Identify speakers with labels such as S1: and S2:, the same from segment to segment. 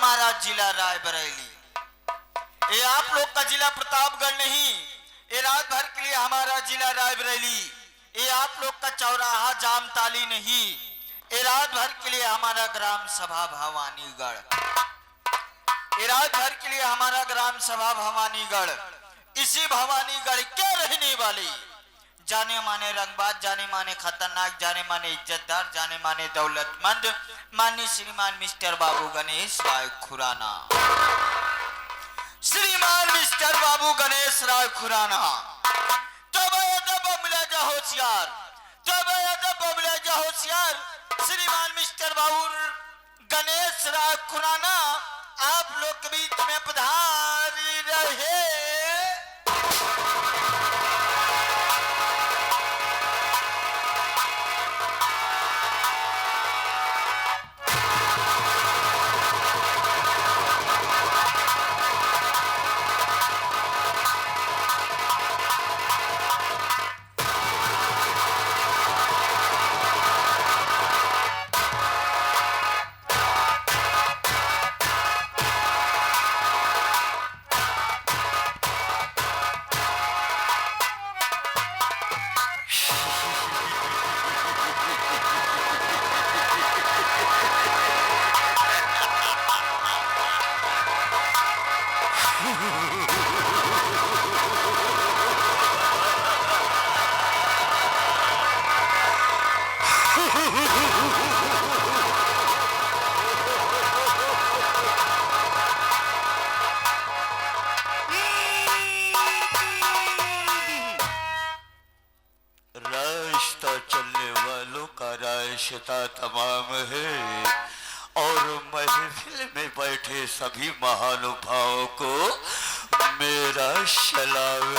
S1: हमारा जिला रायबरेली। ये आप लोग का जिला प्रतापगढ़ नहीं, ये रात भर के लिए हमारा जिला रायबरेली। ये आप लोग का चौराहा जामताली नहीं, ये रात भर के लिए हमारा ग्राम सभा भवानीगढ़। ये रात भर के लिए हमारा ग्राम सभा भवानीगढ़। इसी भवानीगढ़ के रहने वाले जाने माने रंगबाज, जाने माने खतरनाक, जाने माने इज्जतदार, जाने माने दौलतमंद माननीय श्रीमान मिस्टर बाबू गणेश राय खुराना। श्रीमान मिस्टर बाबू गणेश राय खुराना होशियार, होशियार। श्रीमान मिस्टर बाबू गणेश राय खुराना आप लोग के बीच में पधारी रहे।
S2: तमाम है और महफिल में बैठे सभी महानुभावों को मेरा सलाम।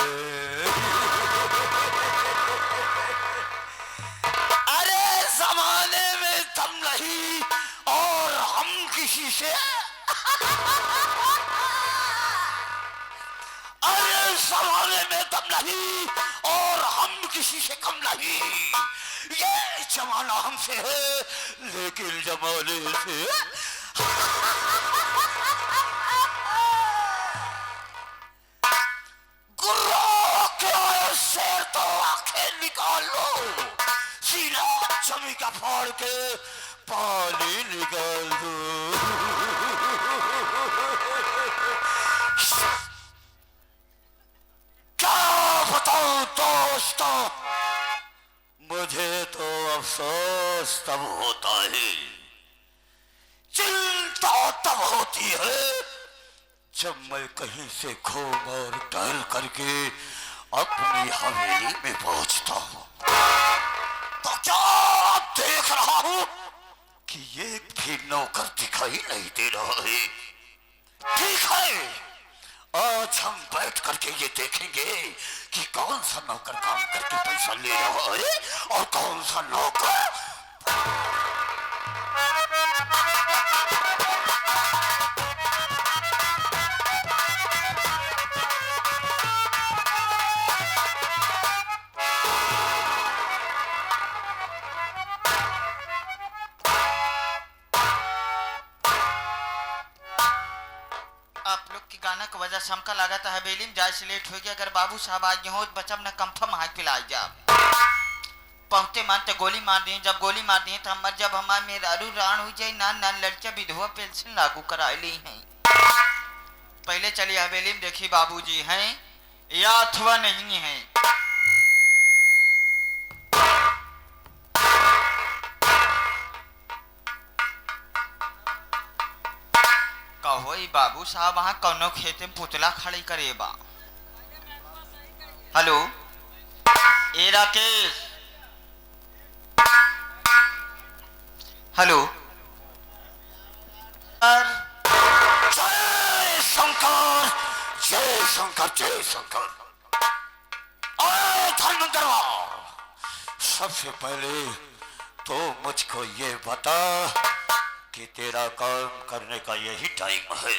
S2: अरे जमाने में दम नहीं और हम किसी से अरे जमाने में दम नहीं और हम किसी से कम नहीं। ये जमाना हमसे है लेकिन जमाने से गुर्रों के शेर तो आंखें निकाल लो, सीना जमी का फाड़ के पानी निकाल दो। क्या बताऊं दोस्तों, मुझे तो अफसोस तब होता है, चिंता तब होती है जब मैं कहीं से घूम और टहल करके अपनी हवेली में पहुंचता हूं तो क्या देख रहा हूं कि एक भी नौकर दिखाई नहीं दे रहा है। ठीक है, आज हम बैठ करके ये देखेंगे कि कौन सा नौकर काम करके पैसा ले रहा है और कौन सा नौकर
S1: समका लागत है बेलिम जाए से लेट हो गया। अगर बाबू साहब आज हो बचब न कंफर्म हाथ पिला जा पहुंचते मानते गोली मार दिए। जब गोली मार दिए तो हम जब हमारे मेरा राण हो जाए नान नान लड़के विधवा पेंशन लागू करा ली हैं। पहले चलिए हवेली में देखी बाबूजी हैं या अथवा नहीं है। कहो बाबू साहब वहां कौनो खेते में पुतला खड़ी करे बा। हेलो ए राकेश, हेलो
S2: जय शंकर जय शंकर जय शंकर। धर्मेंद्र, सबसे पहले तो मुझको ये बता कि तेरा काम करने का यही टाइम है।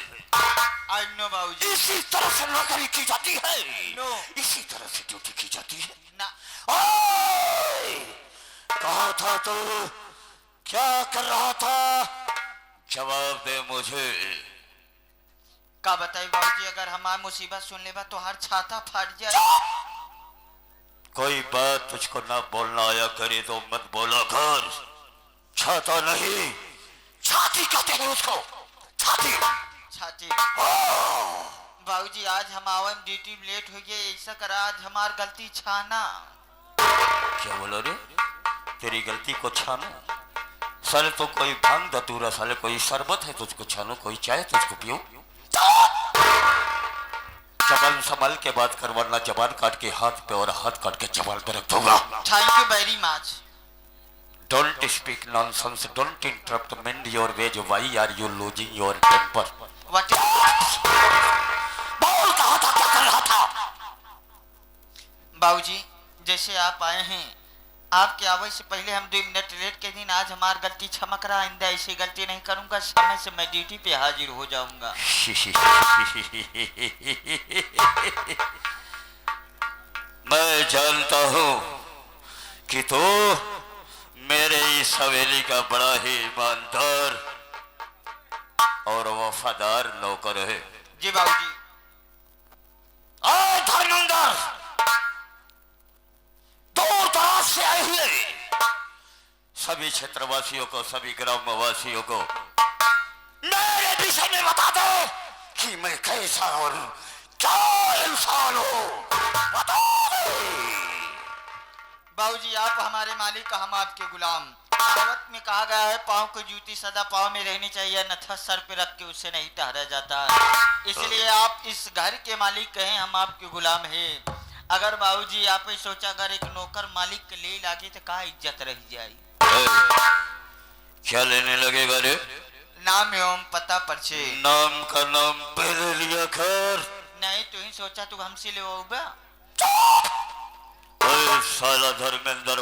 S1: नो बाबूजी,
S2: इसी तरह से नौकरी की जाती है।
S1: नो,
S2: इसी तरह से ड्यूटी की जाती है
S1: ना।
S2: कहा था तो क्या कर रहा था, जवाब दे मुझे।
S1: का बताई बाबूजी, अगर हमारी मुसीबत सुन लेबा तो हर छाता फट जाए।
S2: कोई बात तुझको ना बोलना आया करे तो मत बोला कर। छाता नहीं, छाती कहते हैं उसको, छाती।
S1: छाती। बाबूजी आज हम आवन ड्यूटी में लेट हो गए, ऐसा करा आज हमार गलती छाना।
S2: क्या बोलो रे? तेरी गलती को छानो? साले तो कोई भांग धतूरा, साले कोई शरबत है तुझको छानो, कोई चाय तुझको पियो। जबान संभाल के बात कर वरना जबान काट के हाथ पे और हाथ काट के जबान पे रख दूंगा।
S1: Thank you very much.
S2: Don't speak nonsense. Don't interrupt mend your ways. Why are you losing your temper?
S1: What?
S2: बोल कहा था, क्या कर रहा था?
S1: बाबूजी जैसे आप आए हैं, आपके आवे से पहले हम 2 मिनट लेट के दिन आज हमारी गलती क्षमक रहा। आइंदा ऐसी गलती नहीं करूंगा, समय से मैं ड्यूटी पे हाजिर हो जाऊंगा।
S2: मैं जानता हूँ कि तू मेरे इस हवेली का बड़ा ही ईमानदार और वफादार नौकर है।
S1: जी बाबूजी।
S2: धर्मेंद्र, दूर दराज से आए हुए सभी क्षेत्रवासियों को, सभी ग्रामवासियों को मेरे विषय में बता दो कि मैं कैसा और क्या इंसान हूँ। बता दो।
S1: बाबूजी आप हमारे मालिक, हम आपके गुलाम। कहावत में कहा गया है, पाँव की जूती सदा पाँव में रहनी चाहिए, अन्यथा सर पे रख के उससे नहीं ठहरा जाता। इसलिए आप इस घर के मालिक कहें, हम आपके गुलाम हैं। अगर बाबूजी आप ही सोचा अगर एक नौकर मालिक के ले लागे तो क्या इज्जत रह जाए।
S2: क्या लेने लगेगा रे?
S1: नाम एवं पता पर्चे।
S2: नाम का नाम पहले लिया कर।
S1: नहीं तू ही सोचा तू हमसे ले बा।
S2: साला धर्मेंद्र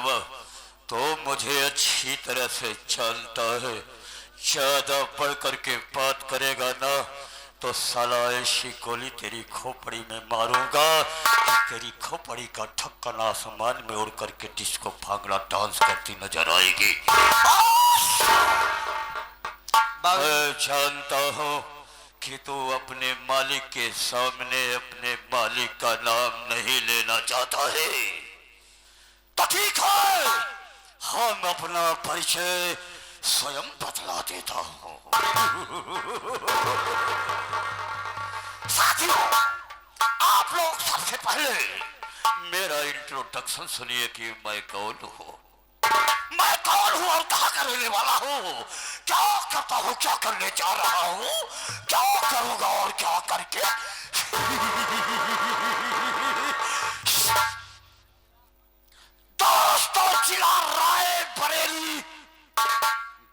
S2: तो मुझे अच्छी तरह से जानता है, ज्यादा पढ़ करके बात करेगा ना तो साला ऐसी गोली तेरी खोपड़ी में मारूंगा कि तेरी खोपड़ी का ढक्कन आसमान में उड़ करके डिस्को भांगड़ा डांस करती नजर आएगी। मैं जानता हूँ कि तू अपने मालिक के सामने अपने मालिक का नाम नहीं लेना चाहता है, तो ठीक है, हम अपना परिचय स्वयं बतला देता हूँ। साथियों, आप लोग सबसे पहले मेरा इंट्रोडक्शन सुनिए कि मैं कौन हूँ, मैं कौन हूँ और कहाँ का रहने वाला हूँ, क्या करता हूँ, क्या करने जा रहा हूँ, क्या करूँगा और क्या करके। दोस्तों, जिला रायबरेली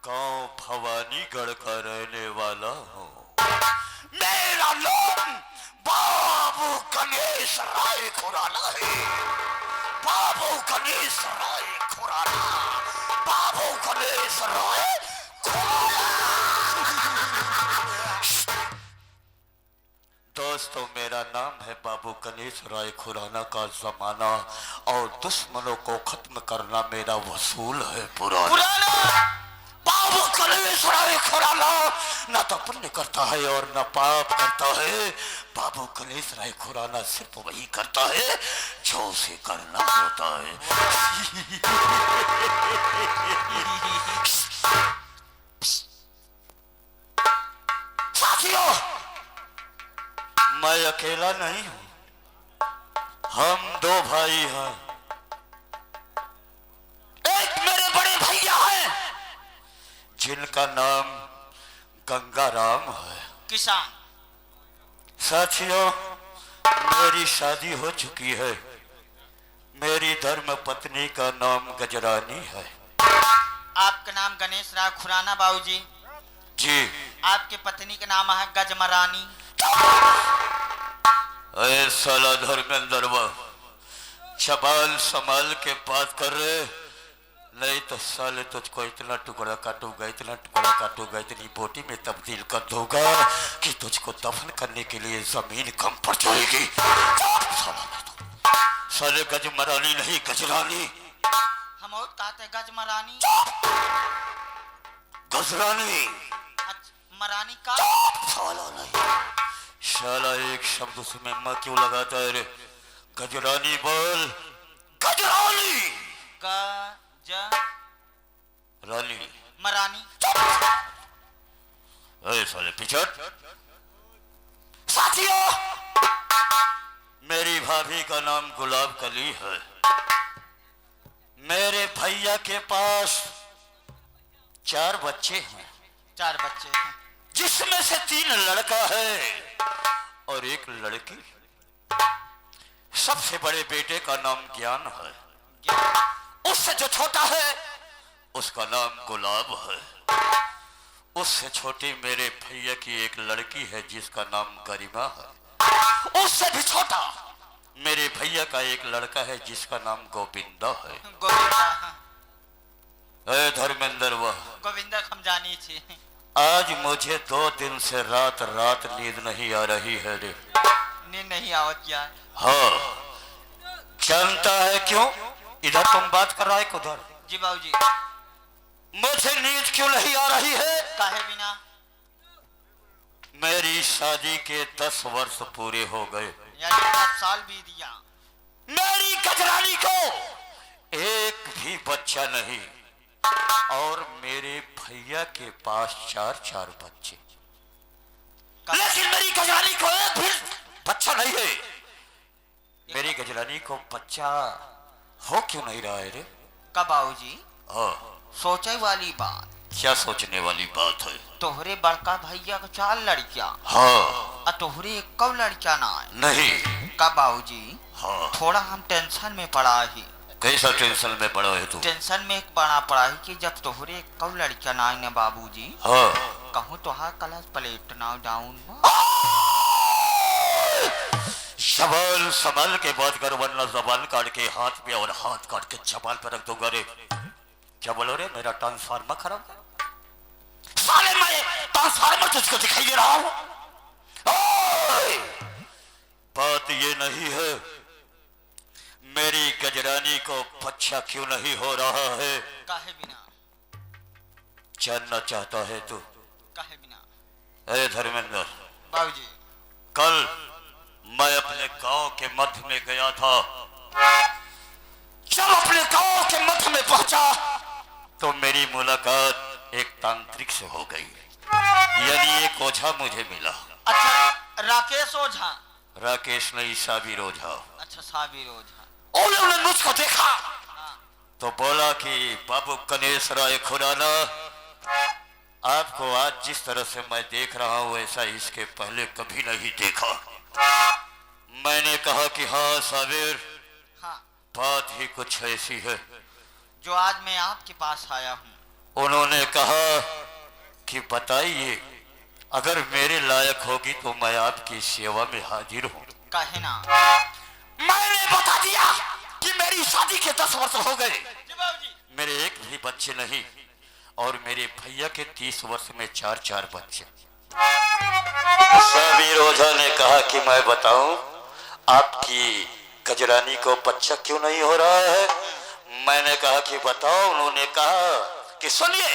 S2: गांव भवानीगढ़ का रहने वाला हूँ। मेरा नाम बाबू गणेश राय खुराना है। बाबू गणेश राय खुराना, बाबू गणेश राय खुराना। दोस्तों, मेरा नाम है बाबू गणेश राय खुराना का जमाना और दुश्मनों को खत्म करना मेरा वसूल है पुराना। बाबू गणेश राय खुराना न तो पुण्य करता है और न पाप करता है। बाबू गणेश राय खुराना सिर्फ वही करता है जो उसे करना होता है। साथियों, मैं अकेला नहीं हूं, हम 2 भाई हैं। एक मेरे बड़े भैया हैं जिनका नाम गंगाराम है,
S1: किसान।
S2: साथियों, मेरी शादी हो चुकी है। मेरी धर्म पत्नी का नाम गजरानी है।
S1: आपका नाम गणेश राय खुराना बाबूजी?
S2: जी।
S1: आपके पत्नी का नाम है गजमरानी।
S2: साला धर्मेंद्र, जबान संभाल के बात कर रहे, नहीं तो साले तुझको इतना टुकड़ा काटूंगा, इतना टुकड़ा काटूंगा, इतनी बोटी में तब्दील कर दूंगा कि तुझको दफन करने के लिए जमीन कम पड़ जाएगी। साले गजमरानी नहीं गजरानी।
S1: हम और कहते गजमरानी।
S2: गजरानी।
S1: मरानी का
S2: साला नहीं, शाला एक शब्द उसमें मैं क्यों लगाता है रे? गजरानी बोल, गजरानी। रानी
S1: मरानी।
S2: अरे साले पिछड़। साथियों, मेरी भाभी का नाम गुलाब कली है। मेरे भैया के पास 4 बच्चे हैं।
S1: 4 बच्चे हैं,
S2: जिसमें से 3 लड़का है और 1 लड़की। सबसे बड़े बेटे का नाम ज्ञान है। उससे जो छोटा है उसका नाम गुलाब है। उससे छोटी मेरे भैया की 1 लड़की है जिसका नाम गरिमा है। उससे भी छोटा मेरे भैया का 1 लड़का है जिसका नाम गोविंदा है।
S1: गोविंदा।
S2: अरे धर्मेंद्र, वह
S1: गोविंदा हम जानी थी।
S2: आज मुझे 2 दिन से रात रात नींद नहीं आ रही है रे।
S1: नींद नहीं आवत क्या?
S2: हाँ, जानता है क्यों? इधर तुम बात कर रहा है उधर।
S1: जी बाबूजी।
S2: मुझे नींद क्यों नहीं आ रही है?
S1: काहे बिना?
S2: मेरी शादी के 10 वर्ष पूरे हो गए।
S1: यानी 10 साल बीत गया।
S2: मेरी गजरानी को एक भी बच्चा नहीं और मेरे भैया के पास 4 बच्चे। लेकिन मेरी गजरानी को एक भी बच्चा नहीं है। मेरी गजरानी को बच्चा हो क्यों नहीं रहा है रे?
S1: का बाबूजी?
S2: हाँ।
S1: सोचे वाली बात।
S2: क्या सोचने वाली बात है?
S1: तोहरे बड़का भैया को 4 लड़कियां।
S2: हाँ।
S1: और तोहरे 1 लड़का ना है।
S2: नहीं।
S1: का बाबूजी?
S2: हाँ।
S1: थोड़ा हम टेंशन में पड़ा ही।
S2: कैसा टेंशन में पड़ा है तू?
S1: टेंशन में बड़ा पड़ा ही कि जब तोहरे 1 लड़का ना है ना बाबूजी।
S2: हाँ।
S1: कहूँ तो हाँ क्लास प्लेट ना डाउन।
S2: जबान संभाल के बात कर वरना जबान काट के हाथ पे और हाथ काट के जबान पे रख दूंगा रे। क्या बोलो रे? मेरा ट्रांसफार्मर खराब है? साले मैं ट्रांसफार्मर तुझको दिखाई दे रहा हूं? बात ये नहीं है मेरी गजरानी को बच्चा क्यों नहीं हो रहा है।
S1: काहे बिना?
S2: जानना चाहता है तू?
S1: काहे बिना?
S2: अरे धर्मेंद्र,
S1: बाबूजी।
S2: कल मैं अपने गांव के मध्य में गया था। जब अपने गांव के मध्य में पहुंचा तो मेरी मुलाकात एक तांत्रिक से हो गई। यानी एक ओझा मुझे मिला।
S1: अच्छा, राकेश ओझा?
S2: राकेश नहीं, साबिर ओझा।
S1: अच्छा, साबिर ओझा।
S2: उन्होंने मुझको देखा
S1: हाँ।
S2: तो बोला कि बाबू गणेश राय खुराना, आपको आज जिस तरह से मैं देख रहा हूं ऐसा इसके पहले कभी नहीं देखा। मैंने कहा कि हाँ साबिर,
S1: हाँ।
S2: बात ही कुछ ऐसी है
S1: जो आज मैं आपके पास आया हूँ।
S2: उन्होंने कहा कि बताइए, अगर मेरे लायक होगी तो मैं आपकी सेवा में हाजिर हूँ।
S1: कहे ना।
S2: मैंने बता दिया कि मेरी शादी के 10 वर्ष हो गए, मेरे एक भी बच्चे नहीं और मेरे भैया के 30 वर्ष में 4 बच्चे। साबिर ओझा ने कहा कि मैं बताऊं आपकी गजरानी को बच्चा क्यों नहीं हो रहा है। मैंने कहा कि बताओ। उन्होंने कहा कि सुनिए,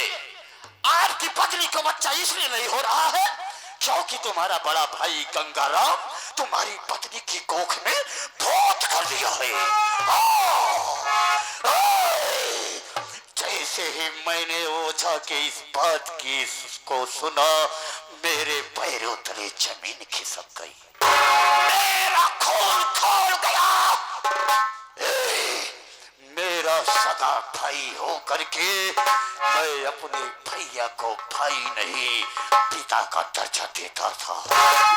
S2: आपकी पत्नी को बच्चा इसलिए नहीं हो रहा है क्योंकि तुम्हारा बड़ा भाई गंगाराम तुम्हारी पत्नी की कोख में भोत कर दिया है। जैसे ही मैंने ओझा के इस बात की को सुना मेरे पैरों तले जमीन खिसक गई, मेरा खून खौल गया। मेरा सगा भाई हो करके मैं अपने भैया को भाई नहीं पिता का दर्जा देता था,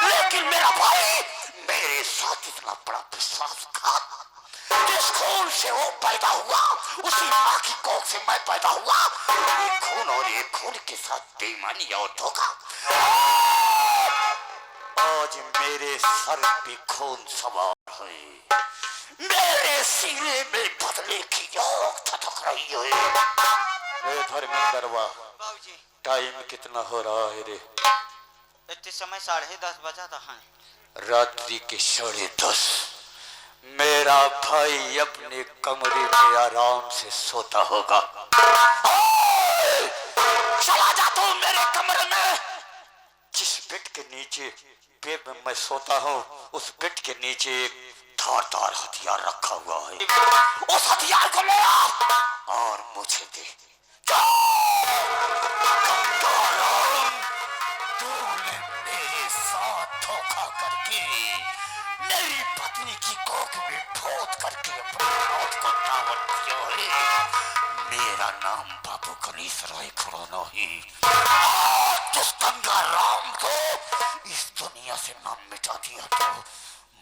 S2: लेकिन मेरा भाई मेरे साथ इतना बड़ा विश्वासघात। जिस खून से वो पैदा हुआ उसी माँ की कोख से मैं पैदा हुआ। एक खून और एक खून के साथ बेईमानी और धोखा। आज मेरे सर पे खून सवार है, मेरे सीने में बदले की आग धधक रही है। धर्मेंद्र वाह, टाइम कितना हो रहा है रे?
S1: इतने समय 10:30 बजा था।
S2: रात्रि के 10:30। मेरा भाई अपने कमरे में आराम से सोता होगा। चला जा तू मेरे कमरे में। जिस बेड के नीचे बेड में मैं सोता हूँ, उस बेड के नीचे एक धारदार हथियार रखा हुआ है। उस हथियार को ले आ और मुझे दे। तूने मेरे साथ धोखा करके मेरी पत्नी की कोख में ठोक करके अपनी मौत को दावत दिया है। मेरा नाम बाबू गणेश राय खुराना है। जिस गंगा राम को इस दुनिया से नाम मिटा दिया तो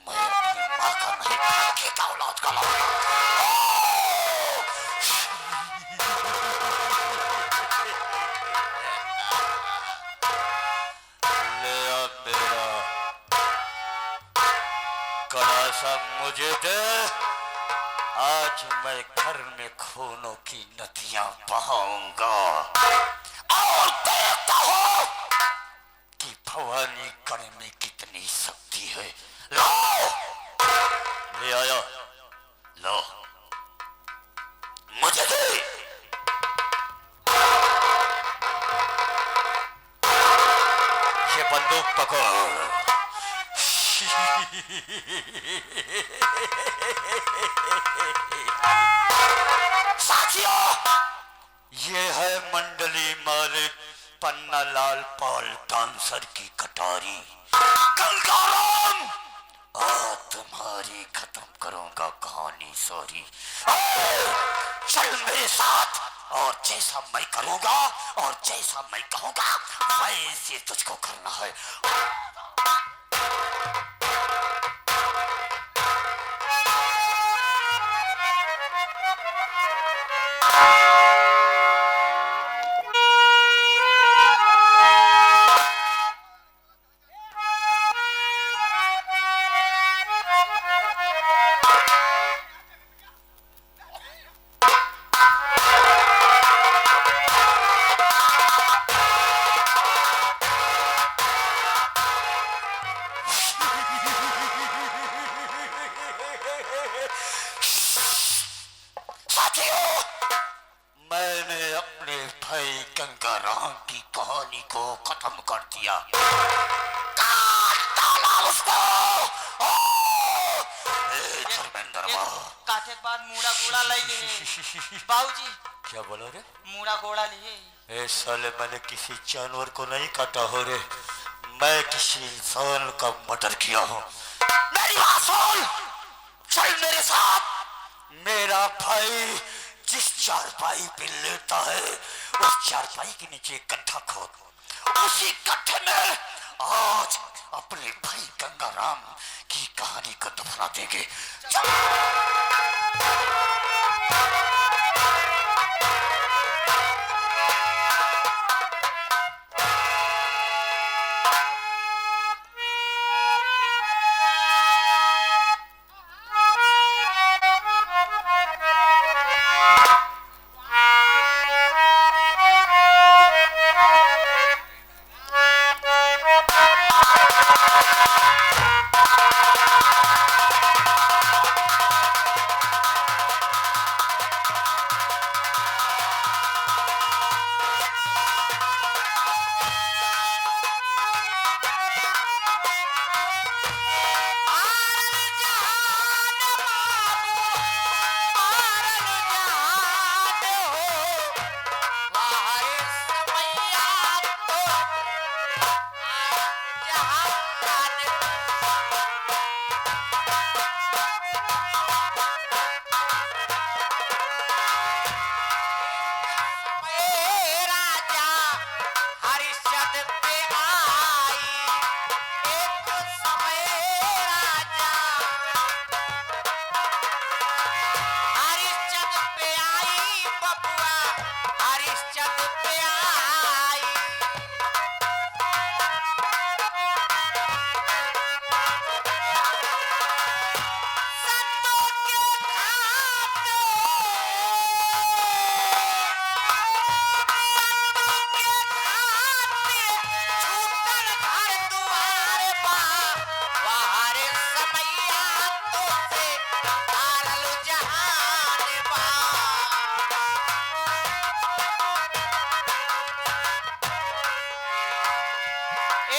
S2: मैं अपनी माँ का नहीं भाग्य का औलाद का मुझे दे। आज मैं घर में खूनों की नदियां बहाऊंगा और देखता हूं कि भवानी गढ़ में कितनी शक्ति है। लो, ले आया, लो, मुझे दे। ये बंदूक पकड़। साथियों, ये है मंडली मालिक पन्नालाल पाल डांसर की कटारी। गंगाराम, आज तुम्हारी खत्म करूंगा कहानी सॉरी। चल मेरे साथ और जैसा मैं करूंगा और जैसा मैं कहूंगा वैसे तुझको करना है। मैंने अपने भाई गंगाराम की कहानी को खत्म कर दिया।
S1: काटे बाद मूड़ा गोड़ा लाई ले बाबूजी।
S2: क्या बोला रे?
S1: मूड़ा गोड़ा लिए।
S2: ए साले, मैंने किसी जानवर को नहीं काटा हो रे, मैं किसी इंसान का मर्डर किया हूँ। मेरी बात सुन, चल मेरे साथ। मेरा भाई जिस चारपाई पे लेटा है उस चारपाई के नीचे एक गड्ढा खोद। उसी गड्ढे में आज अपने भाई गंगाराम की कहानी को दफना देंगे।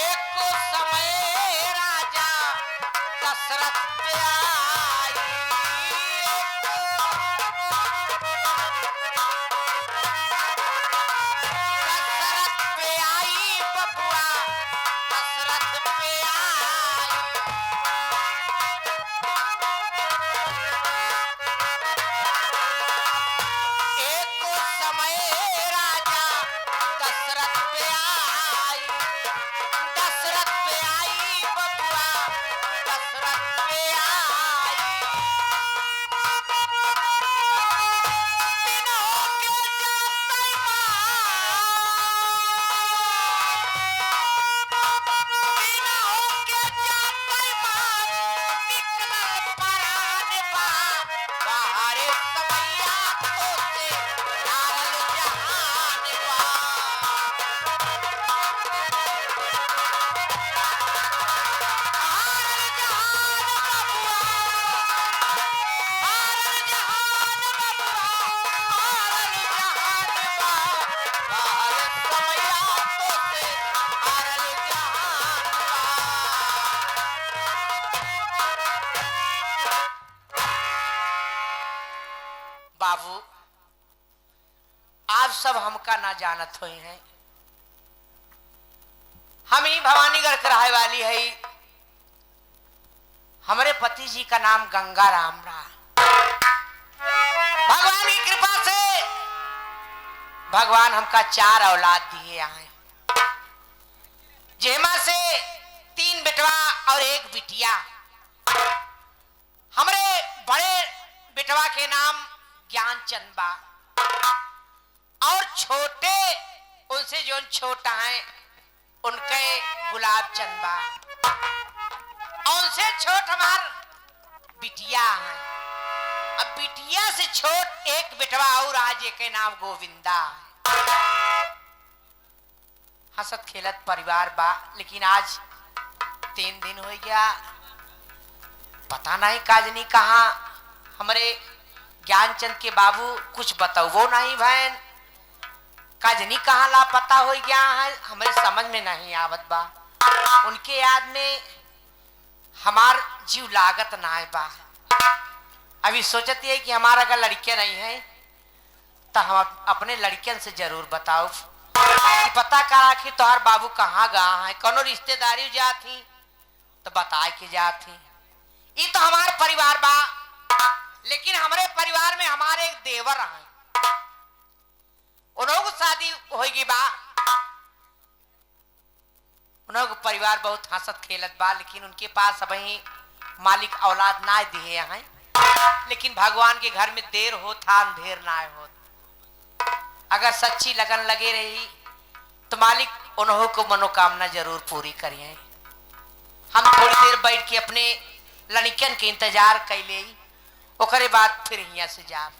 S3: एको समय राजा दशरथ पे आई, दशरथ पे आई बबुआ, दशरथ पे आई। एको समय राजा दशरथ पे आई, दशरथ पे आई बबुआ, दशरथ पे आई। दिनों के जाते दिनों के जाते निकलल परान बा, बाहरे समैया तो से हारल जहान बा। हारल जहान बबुआ, हारल जहान बबुआ, हारल जहान बा, बाहरे समैया तो से हारल जहान बा। बाबू आप सब हमका ना जानत हुए हैं, हम ही भवानीगढ़ के रहे वाली है। हमारे पति जी का नाम गंगा राम रहा। भगवान की कृपा से भगवान हमका 4 औलाद दिए हैं, जेमा से 3 बेटवा और 1 बिटिया। हमारे बड़े बेटवा के नाम ज्ञानचंद बा और छोटे उनसे जो छोटा है उनके गुलाब चंद बा, और उनसे छोट हमार बिटिया है। अब बिटिया से छोट 1 बेटवा और आज के नाम गोविंदा है। हंसत खेलत परिवार बा, लेकिन आज 3 दिन हो गया, पता नहीं काजनी कहाँ हमारे ज्ञानचंद के बाबू कुछ बताओ नहीं बहन, काजनी कहाँ लापता हो गया है, हमारे समझ में नहीं आवत बा। उनके याद में हमार जीव लागत ना है बा। अभी सोचती है कि हमारा अगर लड़कियां नहीं है तो हम अपने लड़कियन से जरूर बताओ कि पता करा कि तोहर बाबू कहाँ गया है, कोनो रिश्तेदारी जाती तो बताए के जाती। ये तो हमारे परिवार बा, लेकिन हमारे परिवार में हमारे एक देवर हैं, उन्होंने शादी होगी बा। उन्होंने परिवार बहुत हंसत खेलत बा, लेकिन उनके पास अभी मालिक औलाद ना दिए हैं। लेकिन भगवान के घर में देर होता अंधेर ना हो। अगर सच्ची लगन लगे रही तो मालिक उन्हों को मनोकामना जरूर पूरी करिए। हम थोड़ी देर बैठ के अपने लड़कियन के इंतजार कैले, ओकरे बाद फिर यहाँ से जा।